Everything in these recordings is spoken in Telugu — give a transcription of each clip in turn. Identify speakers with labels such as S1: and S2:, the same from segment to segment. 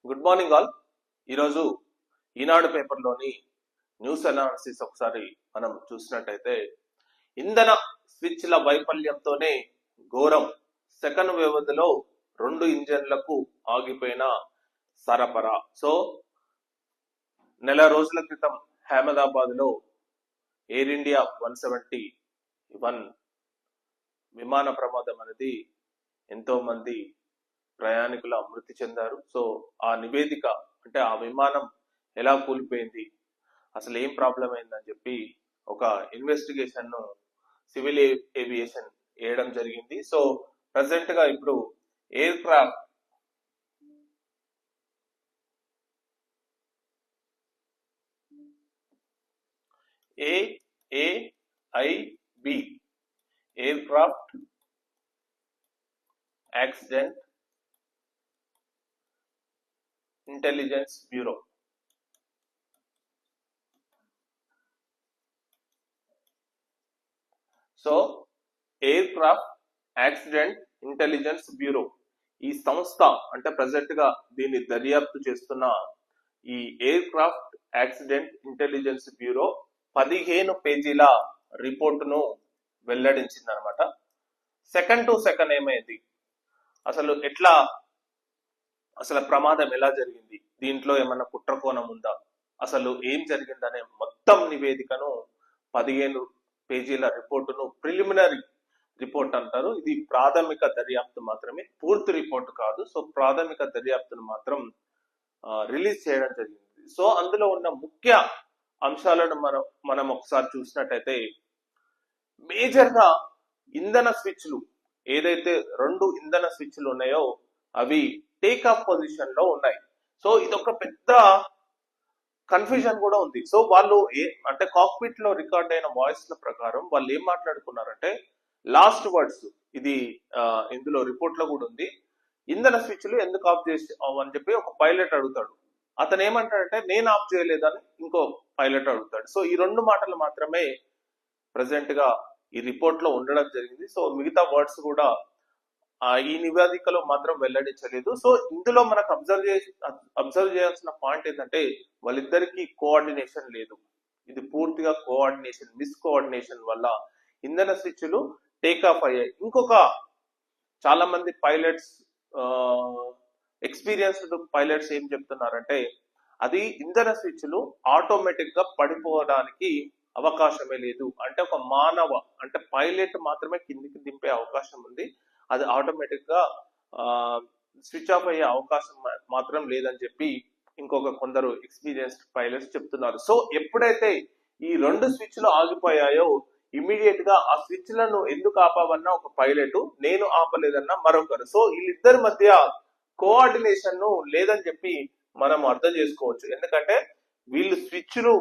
S1: Good morning all. ఈరోజు ఈనాడు పేపర్లోని న్యూస్ అనాలిసిస్ ఒకసారి మనం చూసినట్టయితే, ఇంధన స్విచ్ల వైఫల్యంతోనే ఘోరం, సెకను వ్యవధిలో 2 ఇంజన్లకు ఆగిపోయిన సరఫరా. సో నెల రోజుల క్రితం అహ్మదాబాద్ లో ఎయిర్ ఇండియా 171 విమాన ప్రమాదం అనేది ఎంతో మంది ప్రయాణికుల మృతి చెందారు. సో ఆ నివేదిక అంటే ఆ విమానం ఎలా కూలిపోయింది, అసలు ఏం ప్రాబ్లం అయిందని చెప్పి ఒక ఇన్వెస్టిగేషన్ ను సివిల్ ఏవియేషన్ వేయడం జరిగింది. సో ప్రజెంట్ గా ఇప్పుడు air craft AAIB air craft accident intelligence bureau. So air craft accident intelligence bureau ఈ సంస్థ అంటే ప్రజెంట్ గా దీన్ని దర్యాప్తు చేస్తున్న ఈ air craft accident intelligence bureau 15 పేజీల రిపోర్టును వెల్లడించింది అనమాట. సెకండ్ టు సెకండ్ ఏమైంది, అసలు ప్రమాదం ఎలా జరిగింది, దీంట్లో ఏమన్నా కుట్రకోణం ఉందా, అసలు ఏం జరిగిందనే మొత్తం నివేదికను 15 పేజీల రిపోర్టును ప్రిలిమినరీ రిపోర్ట్ అంటారు. ఇది ప్రాథమిక దర్యాప్తు మాత్రమే, పూర్తి రిపోర్ట్ కాదు. సో ప్రాథమిక దర్యాప్తును మాత్రం రిలీజ్ చేయడం జరిగింది. సో అందులో ఉన్న ముఖ్య అంశాలను మనం ఒకసారి చూసినట్టయితే, మేజర్ గా ఇంధన స్విచ్లు ఏదైతే 2 ఇంధన స్విచ్లు ఉన్నాయో అవి టేక్ ఆఫ్ పొజిషన్ లో ఉన్నాయి. సో ఇది ఒక పెద్ద కన్ఫ్యూజన్ కూడా ఉంది. సో వాళ్ళు అంటే కాక్పిట్ లో రికార్డ్ అయిన వాయిస్ ల ప్రకారం వాళ్ళు ఏం మాట్లాడుకున్నారంటే, లాస్ట్ వర్డ్స్ ఇది ఇందులో రిపోర్ట్ లో కూడా ఉంది, ఇంధన స్విచ్లు ఎందుకు ఆఫ్ చేసి అని చెప్పి ఒక పైలట్ అడుగుతాడు. అతను ఏమంటాడంటే నేను ఆఫ్ చేయలేదని ఇంకో పైలట్ అడుగుతాడు. సో ఈ 2 మాటలు మాత్రమే ప్రజెంట్ గా ఈ రిపోర్ట్ లో ఉండడం జరిగింది. సో మిగతా వర్డ్స్ కూడా ఈ నివేదికలో మాత్రం వెల్లడించలేదు. సో ఇందులో మనకు అబ్జర్వ్ చేయాల్సిన పాయింట్ ఏంటంటే, వాళ్ళిద్దరికి కోఆర్డినేషన్ లేదు. ఇది పూర్తిగా మిస్కోఆర్డినేషన్ వల్ల ఇంధన స్విచ్లు టేక్ ఆఫ్ అయ్యాయి. ఇంకొక చాలా మంది పైలట్స్ ఎక్స్పీరియన్స్డ్ పైలట్స్ ఏం చెప్తున్నారంటే, అది ఇంధన స్విచ్లు ఆటోమేటిక్ గా పడిపోవడానికి అవకాశమే లేదు. అంటే ఒక అంటే పైలట్ మాత్రమే కిందికి దింపే అవకాశం ఉంది, అది ఆటోమేటిక్ గా స్విచ్ ఆఫ్ అయ్యే అవకాశం మాత్రం లేదని చెప్పి కొందరు ఎక్స్పీరియన్స్డ్ పైలట్స్ చెప్తున్నారు. సో ఎప్పుడైతే ఈ 2 స్విచ్లు ఆగిపోయాయో ఇమీడియట్ గా ఆ స్విచ్లను ఎందుకు ఆపావన్నా ఒక పైలట్, నేను ఆపలేదన్నా మరొకరు. సో వీళ్ళిద్దరి మధ్య కోఆర్డినేషన్ లేదని చెప్పి మనం అర్థం చేసుకోవచ్చు. ఎందుకంటే వీళ్ళు స్విచ్లు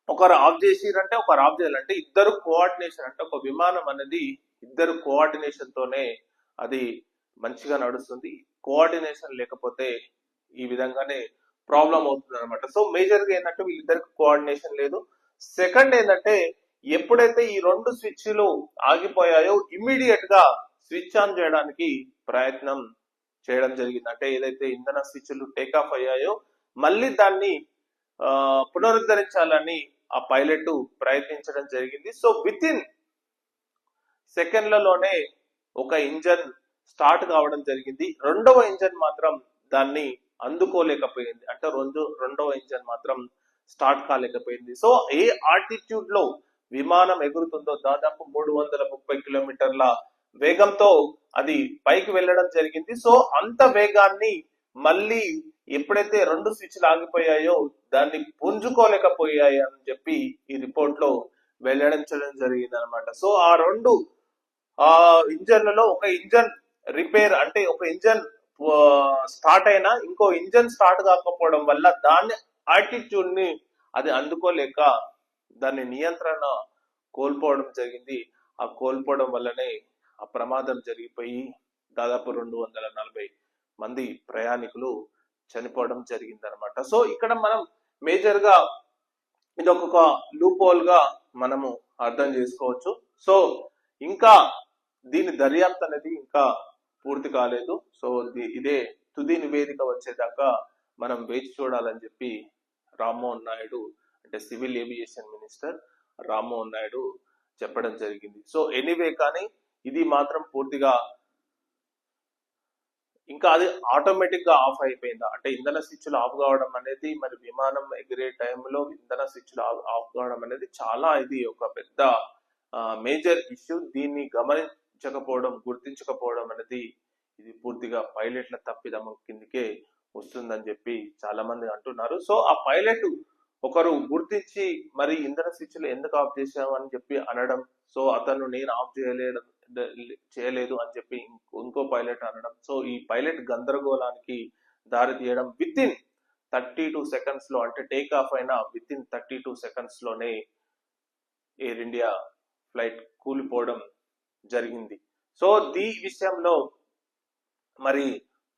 S1: ఒకరు ఆఫ్ చేసిరంటే ఒకరు ఆఫ్ చేయాలంటే ఇద్దరు కోఆర్డినేషన్, అంటే ఒక విమానం అనేది ఇద్దరు కోఆర్డినేషన్ తోనే అది మంచిగా నడుస్తుంది. కోఆర్డినేషన్ లేకపోతే ఈ విధంగానే ప్రాబ్లం అవుతుంది అనమాట. సో మేజర్ గా ఏంటంటే వీళ్ళిద్దరికి కోఆర్డినేషన్ లేదు. సెకండ్ ఏంటంటే, ఎప్పుడైతే ఈ 2 స్విచ్లు ఆగిపోయాయో ఇమ్మీడియట్ గా స్విచ్ ఆన్ చేయడానికి ప్రయత్నం చేయడం జరిగింది. అంటే ఏదైతే ఇంధన స్విచ్లు టేక్ ఆఫ్ అయ్యాయో మళ్ళీ దాన్ని పునరుద్ధరించాలని ఆ పైలట్ ప్రయత్నించడం జరిగింది. సో విత్ ఇన్ సెకండ్లలోనే ఒక ఇంజన్ స్టార్ట్ కావడం జరిగింది. రెండవ ఇంజన్ మాత్రం దాన్ని అందుకోలేకపోయింది. అంటే రెండవ ఇంజన్ మాత్రం స్టార్ట్ కాలేకపోయింది. సో ఏ ఆల్టిట్యూడ్ లో విమానం ఎగురుతుందో దాదాపు 330 కిలోమీటర్ల వేగంతో అది పైకి వెళ్ళడం జరిగింది. సో అంత వేగాన్ని మళ్ళీ ఎప్పుడైతే 2 స్విచ్లు ఆగిపోయాయో దాన్ని పుంజుకోలేకపోయాయి అని చెప్పి ఈ రిపోర్ట్ లో వెల్లడించడం జరిగింది అనమాట. సో ఆ 2 ఇంజన్లలో ఒక ఇంజన్ రిపేర్, అంటే ఒక ఇంజన్ స్టార్ట్ అయినా ఇంకో ఇంజన్ స్టార్ట్ కాకపోవడం వల్ల దాని ఆల్టిట్యూడ్ ని అది అందుకోలేక దాని నియంత్రణ కోల్పోవడం జరిగింది. ఆ కోల్పోవడం వల్లనే ఆ ప్రమాదం జరిగిపోయి దాదాపు 240 మంది ప్రయాణికులు చనిపోవడం జరిగింది అనమాట. సో ఇక్కడ మనం మేజర్ గా ఇది ఒక లూప్ హోల్ గా మనము అర్థం చేసుకోవచ్చు. సో ఇంకా దీని దర్యాప్తు అనేది ఇంకా పూర్తి కాలేదు. సో ఇదే తుది నివేదిక వచ్చేదాకా మనం వేచి చూడాలని చెప్పి రామ్మోహన్ నాయుడు, అంటే civil aviation minister Rammohan Naidu చెప్పడం జరిగింది. సో ఎనీవే, కానీ ఇది మాత్రం పూర్తిగా ఇంకా అది ఆటోమేటిక్ గా ఆఫ్ అయిపోయిందా అంటే ఇంధన స్విచ్లు ఆఫ్ కావడం అనేది, మరి విమానం ఎగిరే టైంలో ఇంధన స్విచ్లు ఆఫ్ కావడం అనేది చాలా ఇది ఒక పెద్ద మేజర్ ఇష్యూ. దీన్ని గమనించకపోవడం, గుర్తించకపోవడం అనేది ఇది పూర్తిగా పైలట్ల తప్పిదం కిందకే వస్తుందని చెప్పి చాలా మంది అంటున్నారు. సో ఆ పైలట్ ఒకరు గుర్తించి మరి ఇంధన స్విచ్లు ఎందుకు ఆఫ్ చేసావు అని చెప్పి అనడం, సో అతను నేను ఆఫ్ చేయలేదు అని చెప్పి ఇంకో పైలట్ అనడం, సో ఈ పైలట్ గందరగోళానికి దారి తీయడం. విత్ ఇన్ 32 సెకండ్స్ లో, అంటే టేక్ ఆఫ్ అయిన విత్ ఇన్ 32 సెకండ్స్ లోనే ఎయిర్ ఇండియా ఫ్లైట్ కూలిపోవడం జరిగింది. సో ఈ విషయంలో మరి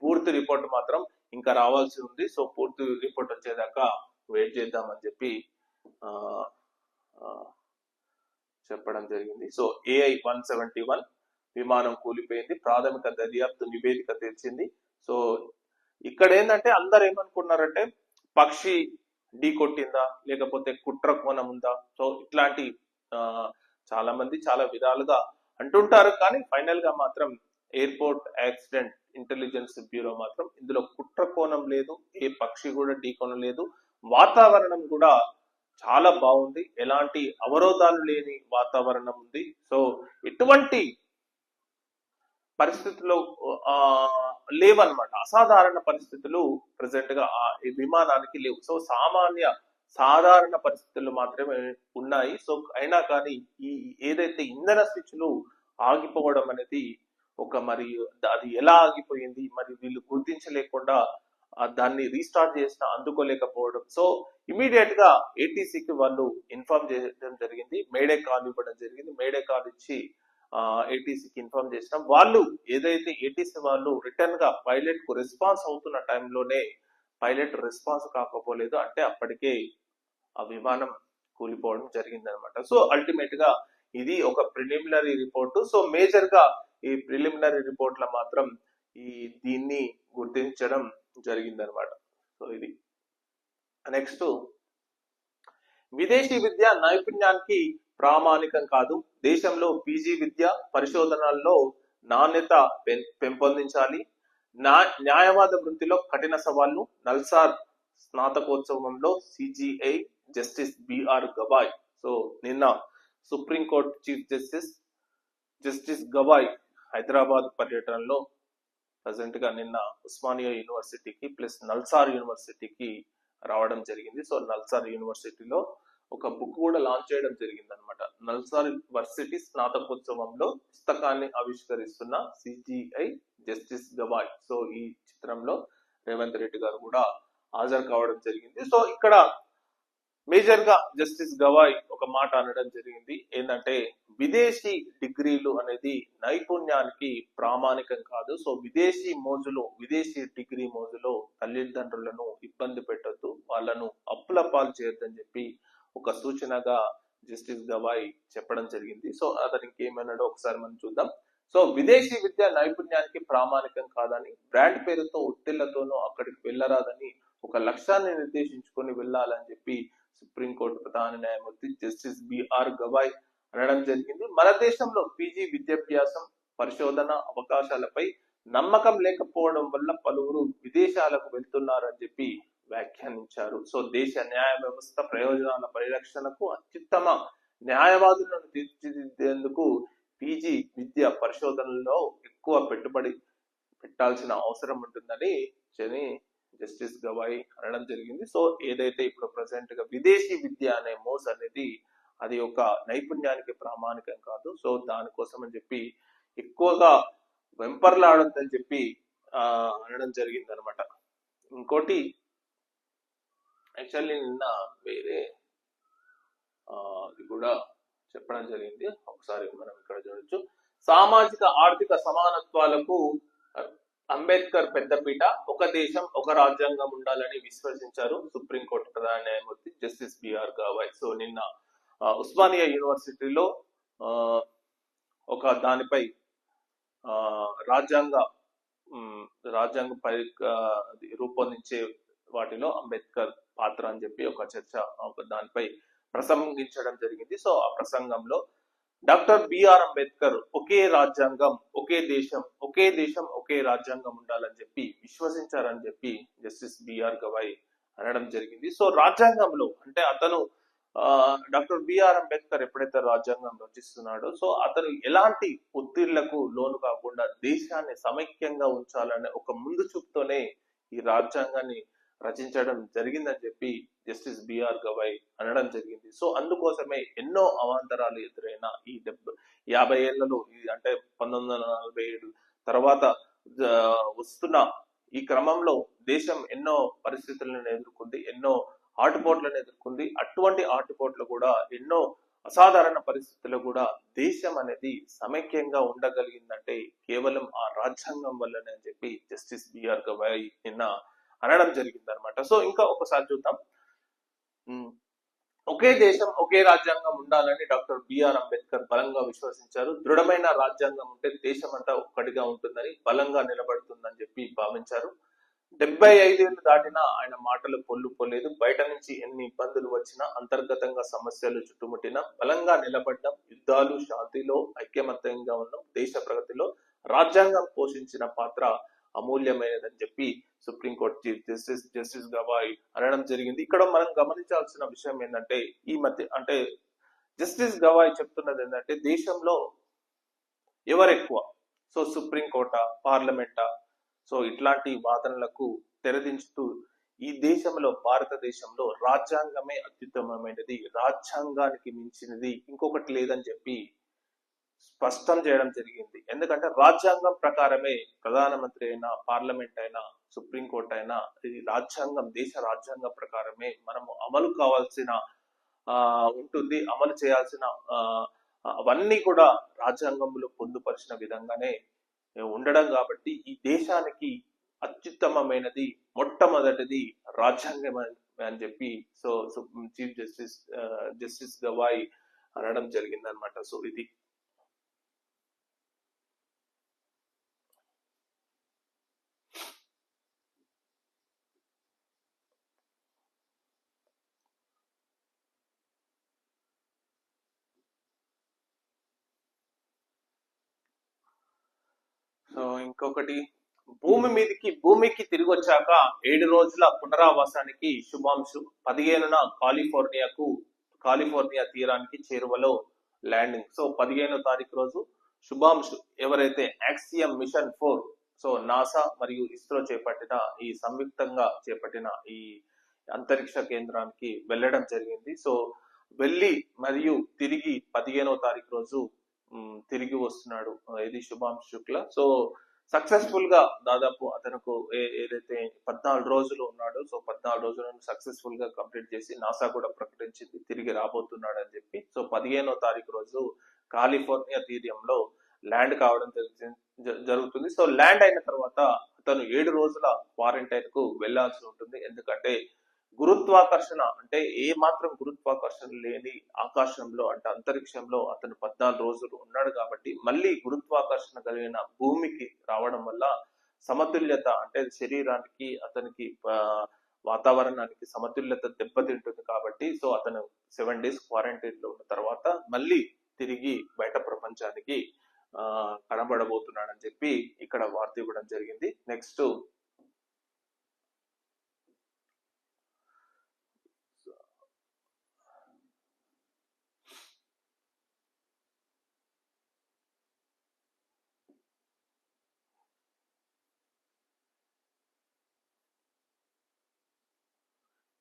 S1: పూర్తి రిపోర్ట్ మాత్రం ఇంకా రావాల్సి ఉంది. సో పూర్తి రిపోర్ట్ వచ్చేదాకా వెయిట్ చేద్దామని చెప్పి చెప్పడం జరిగింది. సో AI-171 విమానం కూలిపోయింది, ప్రాథమిక దర్యాప్తు నివేదిక తెచ్చింది. సో ఇక్కడ ఏంటంటే అందరు ఏమనుకున్నారంటే పక్షి ఢీ కొట్టిందా లేకపోతే కుట్ర కోణం ఉందా, సో ఇట్లాంటి చాలా మంది చాలా విధాలుగా అంటుంటారు. కానీ ఫైనల్ గా మాత్రం ఎయిర్పోర్ట్ యాక్సిడెంట్ ఇంటెలిజెన్స్ బ్యూరో మాత్రం ఇందులో కుట్ర కోణం లేదు, ఏ పక్షి కూడా ఢీకొనలేదు, వాతావరణం కూడా చాలా బాగుంది, ఎలాంటి అవరోధాలు లేని వాతావరణం ఉంది. సో ఎటువంటి పరిస్థితుల్లో లేవన్నమాట, అసాధారణ పరిస్థితులు ప్రెసెంట్ గా ఈ విమానానికి లేవు. సో సాధారణ పరిస్థితులు మాత్రమే ఉన్నాయి. సో అయినా కానీ ఈ ఏదైతే ఇంధన స్విచ్లు ఆగిపోవడం అనేది ఒక మరి అది ఎలా ఆగిపోయింది, మరి వీళ్ళు గుర్తించలేకుండా దాన్ని రీస్టార్ట్ చేసిన అందుకోలేకపోవడం. సో ఇమీడియట్ గా ఏటీసీకి వాళ్ళు ఇన్ఫార్మ్ చేయడం జరిగింది, మేడే కాల్ ఇవ్వడం జరిగింది. మేడే కాల్ ఇచ్చి ఏటీసీకి ఇన్ఫార్మ్ చేసినాం. వాళ్ళు ఏదైతే ఏటీసీ వాళ్ళు రిటర్న్ గా పైలట్ కు రెస్పాన్స్ అవుతున్న టైంలోనే పైలట్ రెస్పాన్స్ కాకపోలేదు, అంటే అప్పటికే ఆ విమానం కూలిపోవడం జరిగింది అనమాట. సో అల్టిమేట్ గా ఇది ఒక ప్రిలిమినరీ రిపోర్టు. సో మేజర్ గా ఈ ప్రిలిమినరీ రిపోర్ట్ లో మాత్రం దీన్ని గుర్తించడం జరిగిందనమాట. సో ఇది నెక్స్ట్, విదేశీ విద్య నైపుణ్యానికి ప్రామాణికం కాదు, దేశంలో పీజీ విద్య పరిశోధనల్లో నాణ్యత పెంపొందించాలి, న్యాయవాద వృత్తిలో కఠిన సవాళ్లు, నల్సార్ స్నాతకోత్సవంలో CJI justice B R Gavai. So నిన్న supreme court chief justice Gavai Hyderabad పర్యటనలో ప్రజెంట్ గా నిన్న ఉస్మానియా యూనివర్సిటీకి ప్లస్ నల్సార్ యూనివర్సిటీకి రావడం జరిగింది. సో నల్సార్ యూనివర్సిటీలో ఒక బుక్ కూడా లాంచ్ చేయడం జరిగింది అనమాట. నల్సార్ యూనివర్సిటీ స్నాతకోత్సవంలో పుస్తకాన్ని ఆవిష్కరిస్తున్న సిజిఐ జస్టిస్ గవాయ్. సో ఈ చిత్రంలో రేవంత్ రెడ్డి గారు కూడా హాజరు కావడం జరిగింది. సో ఇక్కడ మేజర్ గా జస్టిస్ గవాయ్ ఒక మాట అనడం జరిగింది, ఏంటంటే విదేశీ డిగ్రీలు అనేది నైపుణ్యానికి ప్రామాణికం కాదు. సో విదేశీ డిగ్రీ మోజులో తల్లిదండ్రులను ఇబ్బంది పెట్టద్దు, వాళ్ళను అప్పుల పాలు చేయొద్దని చెప్పి ఒక సూచనగా జస్టిస్ గవాయ్ చెప్పడం జరిగింది. సో అతనికి ఏమన్నాడో ఒకసారి మనం చూద్దాం. సో విదేశీ విద్య నైపుణ్యానికి ప్రామాణికం కాదని, బ్రాండ్ పేరుతో ఒత్తిళ్లతోనూ అక్కడికి వెళ్ళరాదని, ఒక లక్ష్యాన్ని నిర్దేశించుకొని వెళ్ళాలని చెప్పి సుప్రీంకోర్టు ప్రధాన న్యాయమూర్తి జస్టిస్ బిఆర్ గవాయ్ అనడం జరిగింది. మన దేశంలో పీజీ విద్యాభ్యాసం పరిశోధన అవకాశాలపై నమ్మకం లేకపోవడం వల్ల పలువురు విదేశాలకు వెళ్తున్నారని చెప్పి వ్యాఖ్యానించారు. సో దేశ న్యాయ వ్యవస్థ ప్రయోజనాల పరిరక్షణకు అత్యుత్తమ న్యాయవాదులను తీర్చిదిద్దేందుకు పీజీ విద్య పరిశోధనలో ఎక్కువ పెట్టుబడి పెట్టాల్సిన అవసరం ఉంటుందని జస్టిస్ గవాయ్ అనడం జరిగింది. సో ఏదైతే ఇప్పుడు ప్రెసెంట్ గా విదేశీ విద్య అనే మోస్ అనేది అది ఒక నైపుణ్యానికి ప్రామాణికం కాదు. సో దానికోసం అని చెప్పి ఎక్కువగా వెంపర్లాడొద్దని చెప్పి అనడం జరిగింది అనమాట. ఇంకోటి యాక్చువల్లీ నిన్న వేరే అది కూడా చెప్పడం జరిగింది, ఒకసారి మనం ఇక్కడ చూడొచ్చు. సామాజిక ఆర్థిక సమానత్వాలకు అంబేద్కర్ పెద్దపీట, ఒక దేశం ఒక రాజ్యాంగం ఉండాలని విశ్వసించారు సుప్రీంకోర్టు ప్రధాన న్యాయమూర్తి జస్టిస్ బిఆర్ గవాయ్. సో నిన్న ఉస్మానియా యూనివర్సిటీలో ఒక దానిపై రాజ్యాంగ ఉమ్, రాజ్యాంగం రూపొందించే వాటిలో అంబేద్కర్ పాత్ర అని చెప్పి ఒక చర్చ దానిపై ప్రసంగించడం జరిగింది. సో ఆ ప్రసంగంలో డాక్టర్ బిఆర్ అంబేద్కర్ ఒకే రాజ్యాంగం ఒకే దేశం, ఒకే దేశం ఒకే రాజ్యాంగం ఉండాలని చెప్పి విశ్వసించారని చెప్పి జస్టిస్ బిఆర్ గవాయ్ అనడం జరిగింది. సో రాజ్యాంగంలో అంటే అతను డాక్టర్ బిఆర్ అంబేద్కర్ ఎప్పుడైతే రాజ్యాంగం రచిస్తున్నాడో సో అతను ఎలాంటి ఒత్తిళ్లకు లోను కాకుండా దేశాన్ని సమైక్యంగా ఉంచాలనే ఒక ముందు చూపుతోనే ఈ రాజ్యాంగాన్ని రచించడం జరిగిందని చెప్పి జస్టిస్ బిఆర్ గవాయ్ అనడం జరిగింది. సో అందుకోసమే ఎన్నో అవాంతరాలు ఎదురైన ఈ 50 ఏళ్లలో అంటే 1947 తర్వాత వస్తున్న ఈ క్రమంలో దేశం ఎన్నో పరిస్థితులను ఎదుర్కొంది, ఎన్నో ఆటుపోట్లను ఎదుర్కొంది. అటువంటి ఆటుపోట్లు కూడా ఎన్నో అసాధారణ పరిస్థితుల్లో కూడా దేశం అనేది సమైక్యంగా ఉండగలిగిందంటే కేవలం ఆ రాజ్యాంగం వల్లనే అని చెప్పి జస్టిస్ బిఆర్ గవాయ్ నిన్న అనడం జరిగింది అనమాట. సో ఇంకా ఒకసారి చూద్దాం. ఒకే దేశం ఒకే రాజ్యాంగం ఉండాలని డాక్టర్ బిఆర్ అంబేద్కర్ బలంగా విశ్వసించారు. దృఢమైన రాజ్యాంగం ఉంటే దేశం అంతా ఒక్కటిగా ఉంటుందని, బలంగా నిలబడుతుందని చెప్పి భావించారు. 75 ఏళ్లు దాటినా ఆయన మాటలు పొల్లు పోలేదు. బయట నుంచి ఎన్ని ఇబ్బందులు వచ్చినా, అంతర్గతంగా సమస్యలు చుట్టుముట్టినా బలంగా నిలబడ్డం, యుద్ధాలు శాంతిలో ఐక్యమత్యంగా ఉన్నాం. దేశ ప్రగతిలో రాజ్యాంగం పోషించిన పాత్ర అమూల్యమైనదని చెప్పి సుప్రీంకోర్టు చీఫ్ జస్టిస్ గవాయ్ అనడం జరిగింది. ఇక్కడ మనం గమనించాల్సిన విషయం ఏంటంటే ఈ మధ్య అంటే జస్టిస్ గవాయ్ చెప్తున్నది ఏంటంటే దేశంలో ఎవరు ఎక్కువ, సో సుప్రీంకోర్టా పార్లమెంటా, సో ఇట్లాంటి వాదనలకు తెరదించుతూ ఈ దేశంలో భారతదేశంలో రాజ్యాంగమే అత్యుత్తమమైనది, రాజ్యాంగానికి మించినది ఇంకొకటి లేదని చెప్పి స్పష్టం చేయడం జరిగింది. ఎందుకంటే రాజ్యాంగం ప్రకారమే ప్రధానమంత్రి అయినా, పార్లమెంట్ అయినా, సుప్రీంకోర్టు అయినా ఇది రాజ్యాంగం, దేశ రాజ్యాంగం ప్రకారమే మనము అమలు కావాల్సిన ఉంటుంది, అమలు చేయాల్సిన అవన్నీ కూడా రాజ్యాంగంలో పొందుపరిచిన విధంగానే ఉండడం కాబట్టి ఈ దేశానికి అత్యుత్తమమైనది మొట్టమొదటిది రాజ్యాంగం అని చెప్పి సో చీఫ్ జస్టిస్ గవాయ్ అనడం జరిగింది అనమాట. సో ఇది సో ఇంకొకటి భూమికి తిరిగి వచ్చాక 7 రోజుల పునరావాసానికి శుభాంశు 15న కాలిఫోర్నియా తీరానికి చేరువలో ల్యాండింగ్. సో 15వ తారీఖు రోజు శుభాంశు ఎవరైతే యాక్సియం మిషన్ 4 సో నాసా మరియు ఇస్రో సంయుక్తంగా చేపట్టిన ఈ అంతరిక్ష కేంద్రానికి వెళ్ళడం జరిగింది. సో వెళ్ళి మరియు తిరిగి 15వ తారీఖు రోజు తిరిగి వస్తున్నాడు ఇది శుభాంశు శుక్ల. సో సక్సెస్ఫుల్ గా దాదాపు అతనుకు ఏదైతే 14 రోజులు ఉన్నాడో సో 14 రోజులను సక్సెస్ఫుల్ గా కంప్లీట్ చేసి నాసా కూడా ప్రకటించింది తిరిగి రాబోతున్నాడు అని చెప్పి. సో 15వ తారీఖు రోజు కాలిఫోర్నియా తీరంలో ల్యాండ్ కావడం జరుగుతుంది. సో ల్యాండ్ అయిన తర్వాత అతను 7 రోజుల క్వారంటైన్ కు వెళ్లాల్సి ఉంటుంది. ఎందుకంటే గురుత్వాకర్షణ అంటే ఏ మాత్రం గురుత్వాకర్షణ లేని ఆకాశంలో అంటే అంతరిక్షంలో అతను 14 రోజులు ఉన్నాడు కాబట్టి మళ్ళీ గురుత్వాకర్షణ కలిగిన భూమికి రావడం వల్ల సమతుల్యత అంటే శరీరానికి అతనికి వాతావరణానికి సమతుల్యత దెబ్బతింటుంది కాబట్టి సో అతను 7 days క్వారంటైన్ లో ఉన్న తర్వాత మళ్ళీ తిరిగి బయట ప్రపంచానికి కనబడబోతున్నాడని చెప్పి ఇక్కడ వార్త ఇవ్వడం జరిగింది. నెక్స్ట్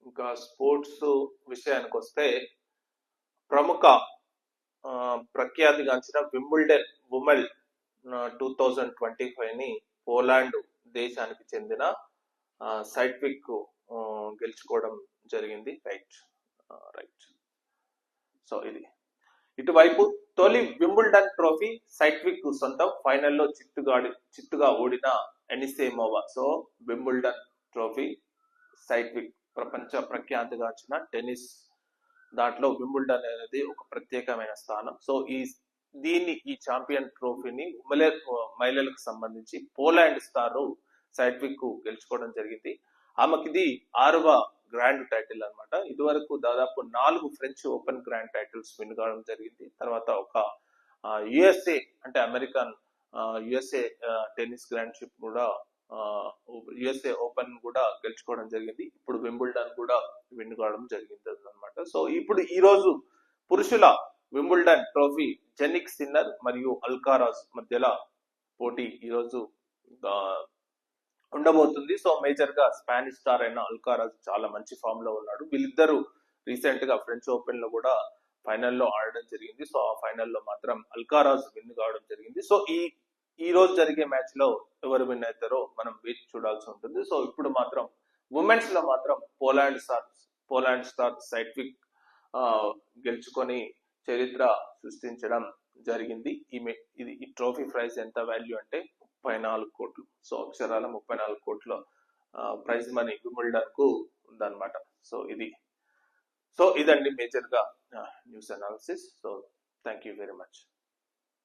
S1: ఇంకా స్పోర్ట్స్ విషయానికి వస్తే ప్రముఖ ప్రఖ్యాతిగాంచిన వింబుల్డన్ ఉమెన్ 2025 ని పోలాండ్ దేశానికి చెందిన సైట్విక్ గెలుచుకోవడం జరిగింది. రైట్. సో ఇది ఇటువైపు తొలి వింబుల్డన్ ట్రోఫీ సైట్విక్ సొంతం, ఫైనల్లో చిత్తుగా ఓడిన ఎనిసేమోవా. సో వింబుల్డన్ ట్రోఫీ సైట్విక్ ప్రపంచ ప్రఖ్యాతిగాంచిన టెన్నిస్ దాంట్లో వింబుల్డన్ అనేది ఒక ప్రత్యేకమైన స్థానం. సో ఈ ఈ ఛాంపియన్ ట్రోఫీని మహిళలకు సంబంధించి పోలాండ్ స్టార్ సైట్విక్ గెలుచుకోవడం జరిగింది. ఆమెకి ఇది 6వ గ్రాండ్ టైటిల్ అన్నమాట. ఇదివరకు దాదాపు 4 French open grand titles win కావడం జరిగింది. తర్వాత ఒక యుఎస్ఏ అంటే American USA tennis grand ship కూడా యుఎస్ఏ ఓపెన్ కూడా గెలుచుకోవడం జరిగింది. ఇప్పుడు వింబుల్డన్ కూడా విన్ కావడం జరిగింది అన్నమాట. సో ఇప్పుడు ఈ రోజు పురుషుల వింబుల్డన్ ట్రోఫీ జెనిక్ సిన్నర్ మరియు అల్కారాజ్ మధ్యలో పోటీ ఈ రోజు ఉండబోతుంది. సో మేజర్ గా స్పానిష్ స్టార్ అయిన అల్కారాజ్ చాలా మంచి ఫామ్ లో ఉన్నాడు. వీళ్ళిద్దరూ రీసెంట్ గా ఫ్రెంచ్ ఓపెన్ లో కూడా ఫైనల్లో ఆడడం జరిగింది. సో ఆ ఫైనల్లో మాత్రం అల్కారాజ్ విన్ కావడం జరిగింది. సో ఈ రోజు జరిగే మ్యాచ్ లో ఎవరు విన్ అవుతారో మనం వేచి చూడాల్సి ఉంటుంది. సో ఇప్పుడు మాత్రం ఉమెన్స్ లో మాత్రం పోలాండ్ స్టార్ సైట్విక్ గెలుచుకొని చరిత్ర సృష్టించడం జరిగింది. ఈ ట్రోఫీ ప్రైజ్ ఎంత వాల్యూ అంటే 34 కోట్లు. సో అక్షరాల 34 కోట్ల ప్రైజ్ మనీ వింబుల్డన్ కు ఉందన్నమాట. సో ఇదండి మేజర్ గా news analysis. So thank you very much.